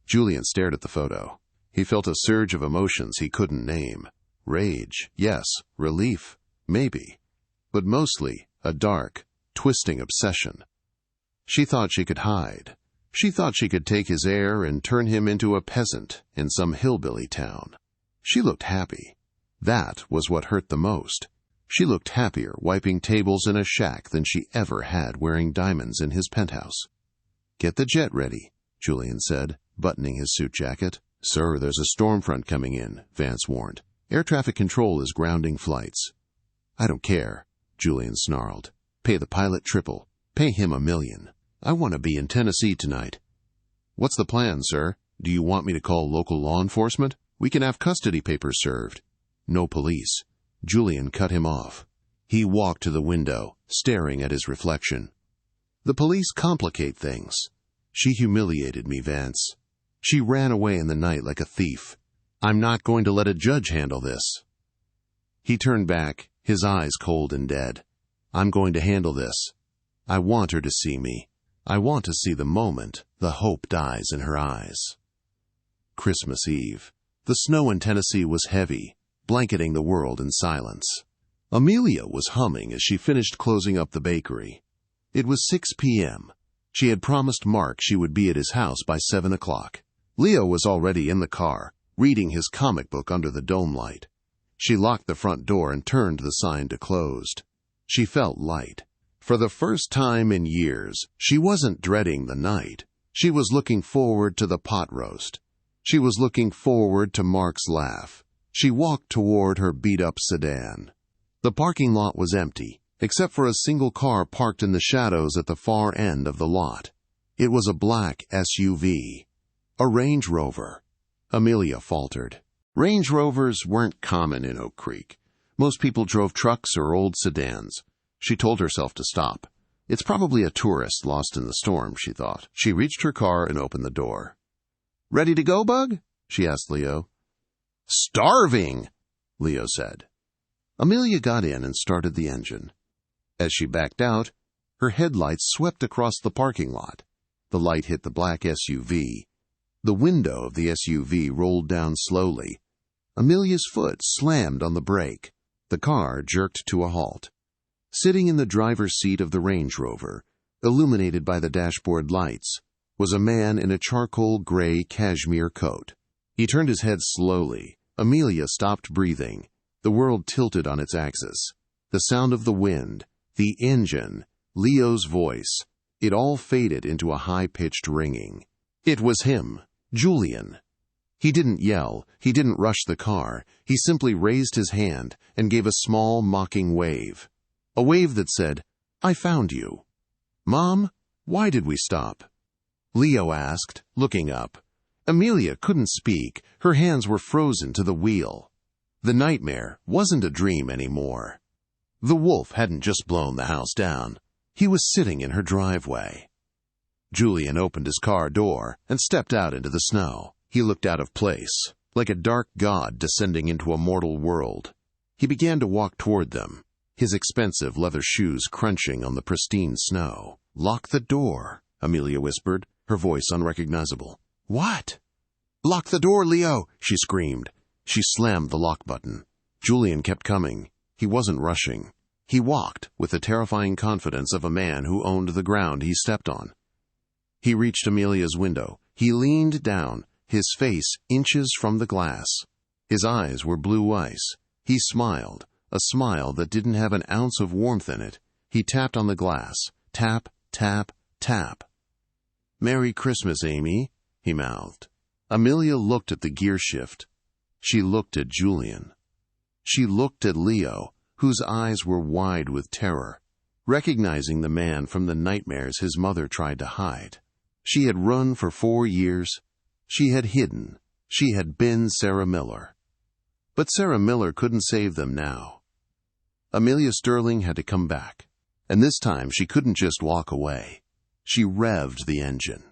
Julian stared at the photo. He felt a surge of emotions he couldn't name. Rage, yes. Relief, maybe. But mostly a dark, twisting obsession. She thought she could hide. She thought she could take his heir and turn him into a peasant in some hillbilly town. She looked happy. That was what hurt the most. She looked happier wiping tables in a shack than she ever had wearing diamonds in his penthouse. "Get the jet ready," Julian said, buttoning his suit jacket. "Sir, there's a storm front coming in," Vance warned. "Air traffic control is grounding flights." "I don't care," Julian snarled. "Pay the pilot triple. Pay him $1 million. I want to be in Tennessee tonight." "What's the plan, sir? Do you want me to call local law enforcement? We can have custody papers served." "No police." Julian cut him off. He walked to the window, staring at his reflection. "The police complicate things. She humiliated me, Vance. She ran away in the night like a thief. I'm not going to let a judge handle this." He turned back, his eyes cold and dead. "I'm going to handle this. I want her to see me. I want to see the moment the hope dies in her eyes." Christmas Eve. The snow in Tennessee was heavy, blanketing the world in silence. Amelia was humming as she finished closing up the bakery. It was 6 p.m. She had promised Mark she would be at his house by 7 o'clock. Leo was already in the car, reading his comic book under the dome light. She locked the front door and turned the sign to closed. She felt light. For the first time in years, she wasn't dreading the night. She was looking forward to the pot roast. She was looking forward to Mark's laugh. She walked toward her beat-up sedan. The parking lot was empty, except for a single car parked in the shadows at the far end of the lot. It was a black SUV. A Range Rover. Amelia faltered. Range Rovers weren't common in Oak Creek. Most people drove trucks or old sedans. She told herself to stop. It's probably a tourist lost in the storm, she thought. She reached her car and opened the door. "Ready to go, Bug?" she asked Leo. "Starving," Leo said. Amelia got in and started the engine. As she backed out, her headlights swept across the parking lot. The light hit the black SUV. The window of the SUV rolled down slowly. Amelia's foot slammed on the brake. The car jerked to a halt. Sitting in the driver's seat of the Range Rover, illuminated by the dashboard lights, was a man in a charcoal gray cashmere coat. He turned his head slowly. Amelia stopped breathing. The world tilted on its axis. The sound of the wind, the engine, Leo's voice, it all faded into a high-pitched ringing. It was him, Julian. He didn't yell, he didn't rush the car, he simply raised his hand and gave a small, mocking wave. A wave that said, "I found you." "Mom, why did we stop?" Leo asked, looking up. Amelia couldn't speak, her hands were frozen to the wheel. The nightmare wasn't a dream anymore. The wolf hadn't just blown the house down. He was sitting in her driveway. Julian opened his car door and stepped out into the snow. He looked out of place, like a dark god descending into a mortal world. He began to walk toward them, his expensive leather shoes crunching on the pristine snow. "Lock the door," Amelia whispered, her voice unrecognizable. "What?" "Lock the door, Leo!" she screamed. She slammed the lock button. Julian kept coming. He wasn't rushing. He walked with the terrifying confidence of a man who owned the ground he stepped on. He reached Amelia's window. He leaned down, his face inches from the glass. His eyes were blue ice. He smiled, a smile that didn't have an ounce of warmth in it. He tapped on the glass. Tap, tap, tap. "Merry Christmas, Amy," he mouthed. Amelia looked at the gear shift. She looked at Julian. She looked at Leo, whose eyes were wide with terror, recognizing the man from the nightmares his mother tried to hide. She had run for 4 years. She had hidden. She had been Sarah Miller. But Sarah Miller couldn't save them now. Amelia Sterling had to come back, and this time she couldn't just walk away. She revved the engine.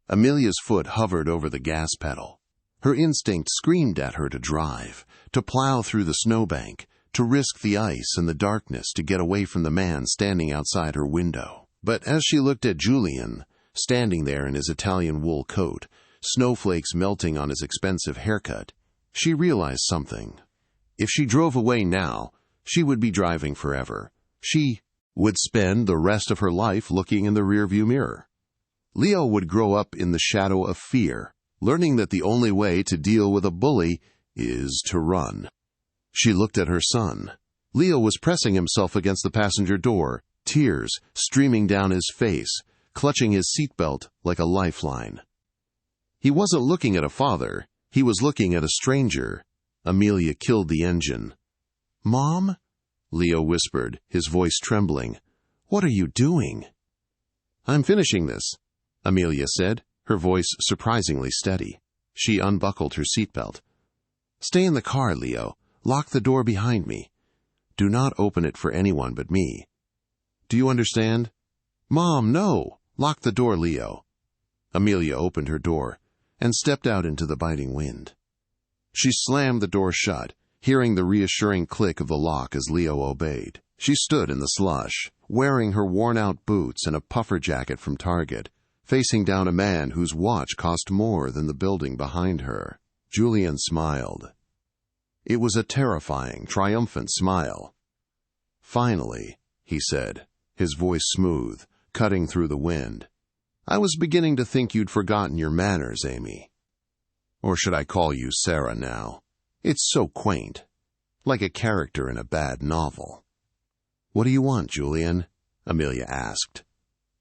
Amelia's foot hovered over the gas pedal. Her instinct screamed at her to drive, to plow through the snowbank, to risk the ice and the darkness to get away from the man standing outside her window. But as she looked at Julian, standing there in his Italian wool coat, snowflakes melting on his expensive haircut, she realized something. If she drove away now, she would be driving forever. She would spend the rest of her life looking in the rearview mirror. Leo would grow up in the shadow of fear, learning that the only way to deal with a bully is to run. She looked at her son. Leo was pressing himself against the passenger door, tears streaming down his face, clutching his seatbelt like a lifeline. He wasn't looking at a father. He was looking at a stranger. Amelia killed the engine. "Mom?" Leo whispered, his voice trembling. "What are you doing?" "I'm finishing this," Amelia said, her voice surprisingly steady. She unbuckled her seatbelt. "Stay in the car, Leo. Lock the door behind me. Do not open it for anyone but me. Do you understand?" "Mom, no! Lock the door, Leo." Amelia opened her door and stepped out into the biting wind. She slammed the door shut, hearing the reassuring click of the lock as Leo obeyed. She stood in the slush, wearing her worn-out boots and a puffer jacket from Target, facing down a man whose watch cost more than the building behind her. Julian smiled. It was a terrifying, triumphant smile. "Finally," he said, his voice smooth, cutting through the wind. "I was beginning to think you'd forgotten your manners, Amy. Or should I call you Sarah now? It's so quaint, like a character in a bad novel." "What do you want, Julian?" Amelia asked.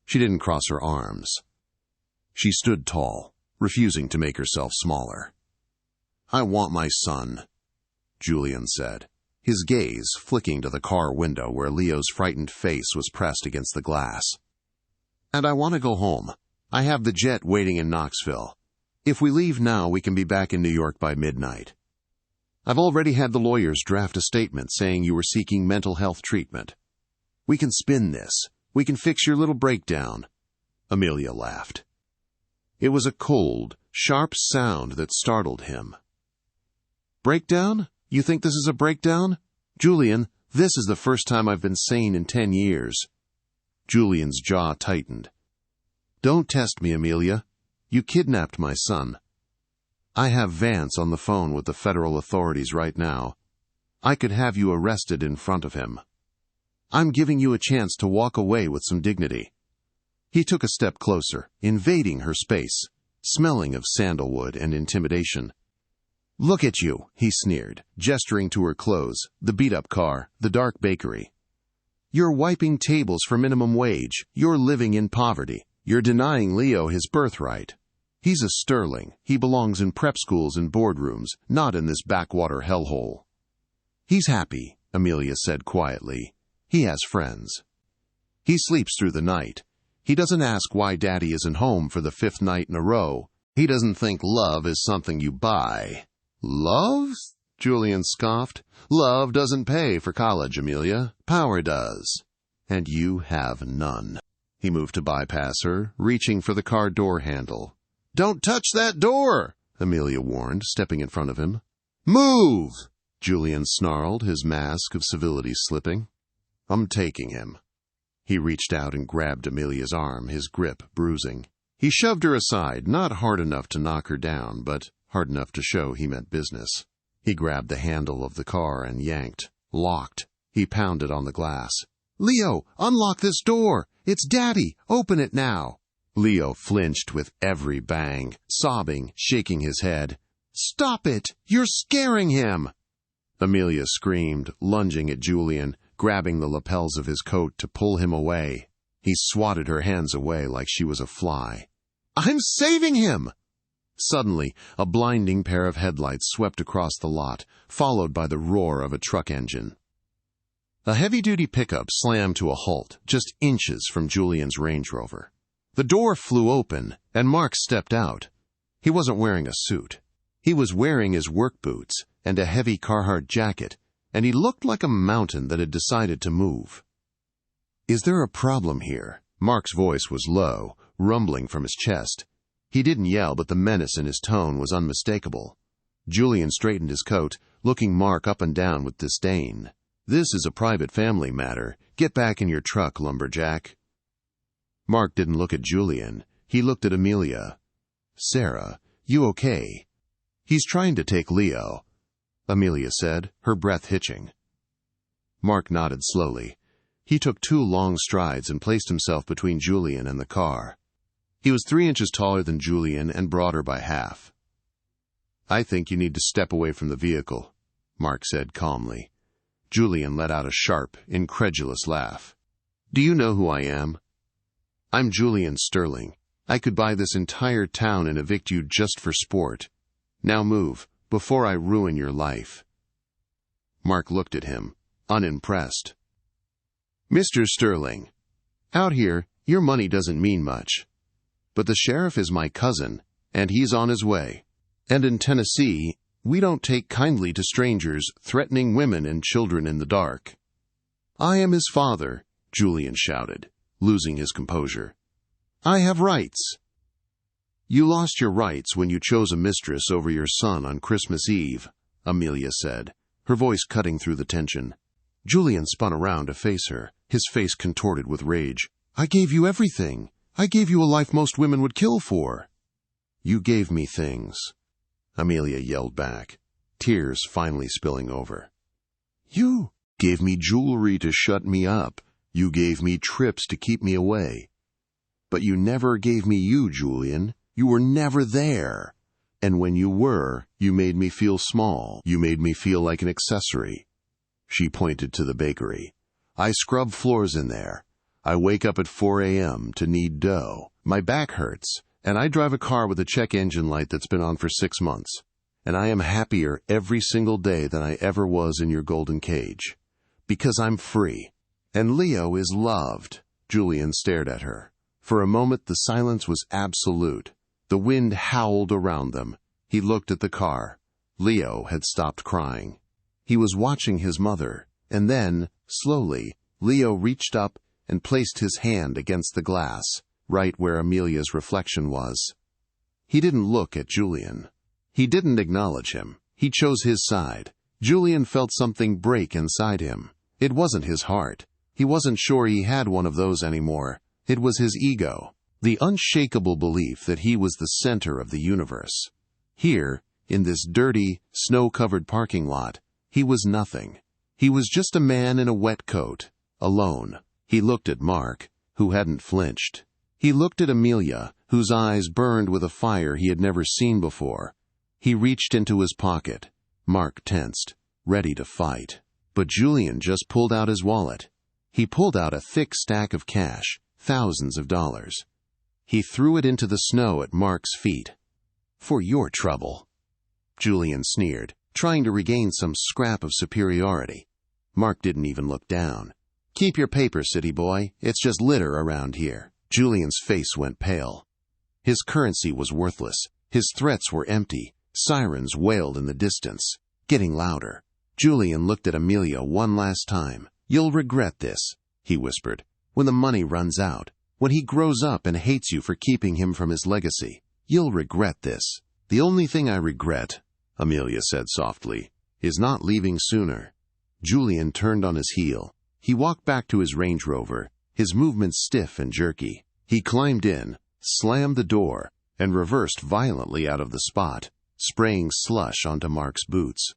She didn't cross her arms. She stood tall, refusing to make herself smaller. "I want my son," Julian said, his gaze flicking to the car window where Leo's frightened face was pressed against the glass. "And I want to go home. I have the jet waiting in Knoxville. If we leave now, we can be back in New York by midnight. I've already had the lawyers draft a statement saying you were seeking mental health treatment. We can spin this. We can fix your little breakdown." Amelia laughed. It was a cold, sharp sound that startled him. "Breakdown? You think this is a breakdown? Julian, This is the first time I've been sane in 10 years. Julian's jaw tightened. Don't test me, Amelia. You kidnapped my son. I have Vance on the phone with the federal authorities right now. I could have you arrested in front of him. I'm giving you a chance to walk away with some dignity. He took a step closer, invading her space, smelling of sandalwood and intimidation. Look at you, he sneered, gesturing to her clothes, the beat-up car, the dark bakery. You're wiping tables for minimum wage. You're living in poverty. You're denying Leo his birthright. He's a sterling. He belongs in prep schools and boardrooms, not in this backwater hellhole. He's happy, Amelia said quietly. He has friends. He sleeps through the night. He doesn't ask why Daddy isn't home for the 5th night in a row. He doesn't think love is something you buy. Love? Julian scoffed. Love doesn't pay for college, Amelia. Power does. And you have none. He moved to bypass her, reaching for the car door handle. Don't touch that door, Amelia warned, stepping in front of him. Move! Julian snarled, his mask of civility slipping. I'm taking him. He reached out and grabbed Amelia's arm, his grip bruising. He shoved her aside, not hard enough to knock her down, but hard enough to show he meant business. He grabbed the handle of the car and yanked. Locked. He pounded on the glass. Leo, unlock this door! It's Daddy! Open it now! Leo flinched with every bang, sobbing, shaking his head. Stop it! You're scaring him! Amelia screamed, lunging at Julian, grabbing the lapels of his coat to pull him away. He swatted her hands away like she was a fly. I'm saving him! Suddenly, a blinding pair of headlights swept across the lot, followed by the roar of a truck engine. A heavy-duty pickup slammed to a halt, just inches from Julian's Range Rover. The door flew open, and Mark stepped out. He wasn't wearing a suit. He was wearing his work boots and a heavy Carhartt jacket, and he looked like a mountain that had decided to move. Is there a problem here? Mark's voice was low, rumbling from his chest. He didn't yell, but the menace in his tone was unmistakable. Julian straightened his coat, looking Mark up and down with disdain. This is a private family matter. Get back in your truck, lumberjack. Mark didn't look at Julian. He looked at Amelia. Sarah, you okay? He's trying to take Leo, Amelia said, her breath hitching. Mark nodded slowly. He took 2 long strides and placed himself between Julian and the car. He was 3 inches taller than Julian and broader by half. I think you need to step away from the vehicle, Mark said calmly. Julian let out a sharp, incredulous laugh. Do you know who I am? I'm Julian Sterling. I could buy this entire town and evict you just for sport. Now move, before I ruin your life. Mark looked at him, unimpressed. Mr. Sterling, out here, your money doesn't mean much. But the sheriff is my cousin, and he's on his way. And in Tennessee, we don't take kindly to strangers threatening women and children in the dark. I am his father, Julian shouted, losing his composure. I have rights. You lost your rights when you chose a mistress over your son on Christmas Eve, Amelia said, her voice cutting through the tension. Julian spun around to face her, his face contorted with rage. I gave you everything. I gave you a life most women would kill for. You gave me things, Amelia yelled back, tears finally spilling over. You gave me jewelry to shut me up. You gave me trips to keep me away. But you never gave me you, Julian. You were never there. And when you were, you made me feel small. You made me feel like an accessory. She pointed to the bakery. I scrub floors in there. I wake up at 4 a.m. to knead dough. My back hurts, and I drive a car with a check engine light that's been on for 6 months. And I am happier every single day than I ever was in your golden cage. Because I'm free. And Leo is loved. Julian stared at her. For a moment the silence was absolute. The wind howled around them. He looked at the car. Leo had stopped crying. He was watching his mother, and then, slowly, Leo reached up and placed his hand against the glass, right where Amelia's reflection was. He didn't look at Julian. He didn't acknowledge him. He chose his side. Julian felt something break inside him, It wasn't his heart. He wasn't sure he had one of those anymore. It was his ego, the unshakable belief that he was the center of the universe. Here, in this dirty, snow-covered parking lot, he was nothing. He was just a man in a wet coat, alone. He looked at Mark, who hadn't flinched. He looked at Amelia, whose eyes burned with a fire he had never seen before. He reached into his pocket. Mark tensed, ready to fight. But Julian just pulled out his wallet. He pulled out a thick stack of cash, thousands of dollars. He threw it into the snow at Mark's feet. "For your trouble," Julian sneered, trying to regain some scrap of superiority. Mark didn't even look down. "Keep your paper, city boy. It's just litter around here." Julian's face went pale. His currency was worthless. His threats were empty. Sirens wailed in the distance, getting louder. Julian looked at Amelia one last time. "You'll regret this," he whispered, "when the money runs out. When he grows up and hates you for keeping him from his legacy. You'll regret this." "The only thing I regret," Amelia said softly, "is not leaving sooner." Julian turned on his heel. He walked back to his Range Rover, his movements stiff and jerky. He climbed in, slammed the door, and reversed violently out of the spot, spraying slush onto Mark's boots.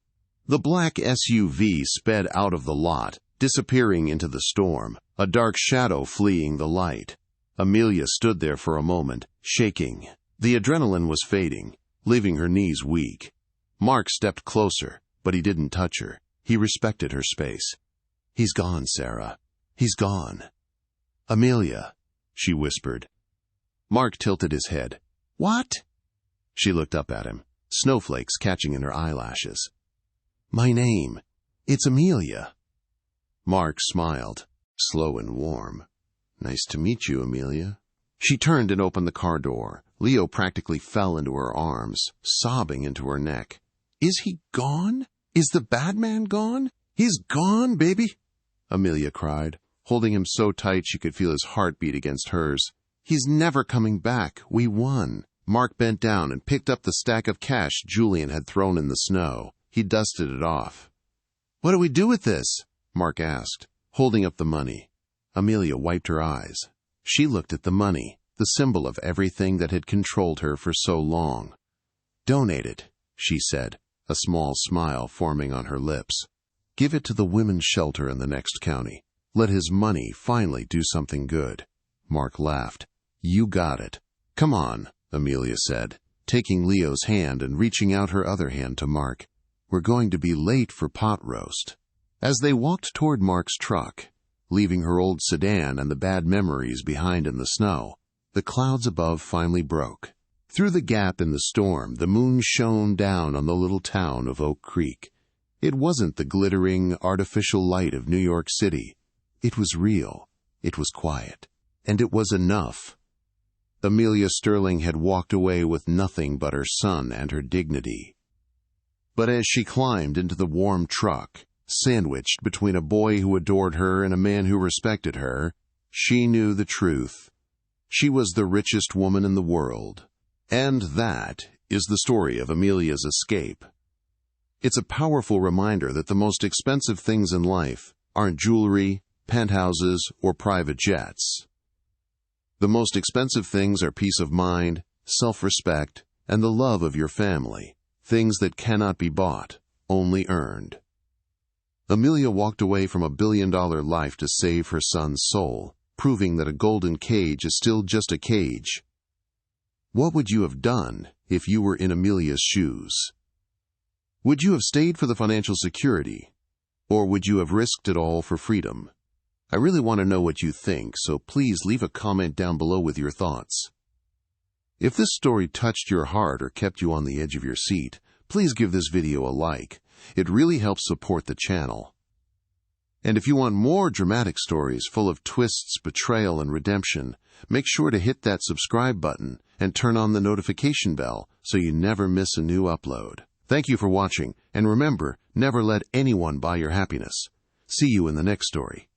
The black SUV sped out of the lot, disappearing into the storm, a dark shadow fleeing the light. Amelia stood there for a moment, shaking. The adrenaline was fading, leaving her knees weak. Mark stepped closer, but he didn't touch her. He respected her space. "He's gone, Sarah. He's gone." "Amelia," she whispered. Mark tilted his head. "What?" She looked up at him, snowflakes catching in her eyelashes. "My name. It's Amelia." Mark smiled, slow and warm. "Nice to meet you, Amelia." She turned and opened the car door. Leo practically fell into her arms, sobbing into her neck. "Is he gone? Is the bad man gone? He's gone, baby!" Amelia cried, holding him so tight she could feel his heart beat against hers. "He's never coming back. We won." Mark bent down and picked up the stack of cash Julian had thrown in the snow. He dusted it off. "What do we do with this?" Mark asked, holding up the money. Amelia wiped her eyes. She looked at the money, the symbol of everything that had controlled her for so long. "Donate it," she said, a small smile forming on her lips. "Give it to the women's shelter in the next county. Let his money finally do something good." Mark laughed. "You got it." "Come on," Amelia said, taking Leo's hand and reaching out her other hand to Mark. "We're going to be late for pot roast." As they walked toward Mark's truck, leaving her old sedan and the bad memories behind in the snow, the clouds above finally broke. Through the gap in the storm, the moon shone down on the little town of Oak Creek. It wasn't the glittering, artificial light of New York City. It was real, it was quiet, and it was enough. Amelia Sterling had walked away with nothing but her son and her dignity. But as she climbed into the warm truck, sandwiched between a boy who adored her and a man who respected her, she knew the truth. She was the richest woman in the world. And that is the story of Amelia's escape. It's a powerful reminder that the most expensive things in life aren't jewelry, penthouses, or private jets. The most expensive things are peace of mind, self-respect, and the love of your family, things that cannot be bought, only earned. Amelia walked away from a billion-dollar life to save her son's soul, proving that a golden cage is still just a cage. What would you have done if you were in Amelia's shoes? Would you have stayed for the financial security, or would you have risked it all for freedom? I really want to know what you think, so please leave a comment down below with your thoughts. If this story touched your heart or kept you on the edge of your seat, please give this video a like. It really helps support the channel. And if you want more dramatic stories full of twists, betrayal, and redemption, make sure to hit that subscribe button and turn on the notification bell so you never miss a new upload. Thank you for watching, and remember, never let anyone buy your happiness. See you in the next story.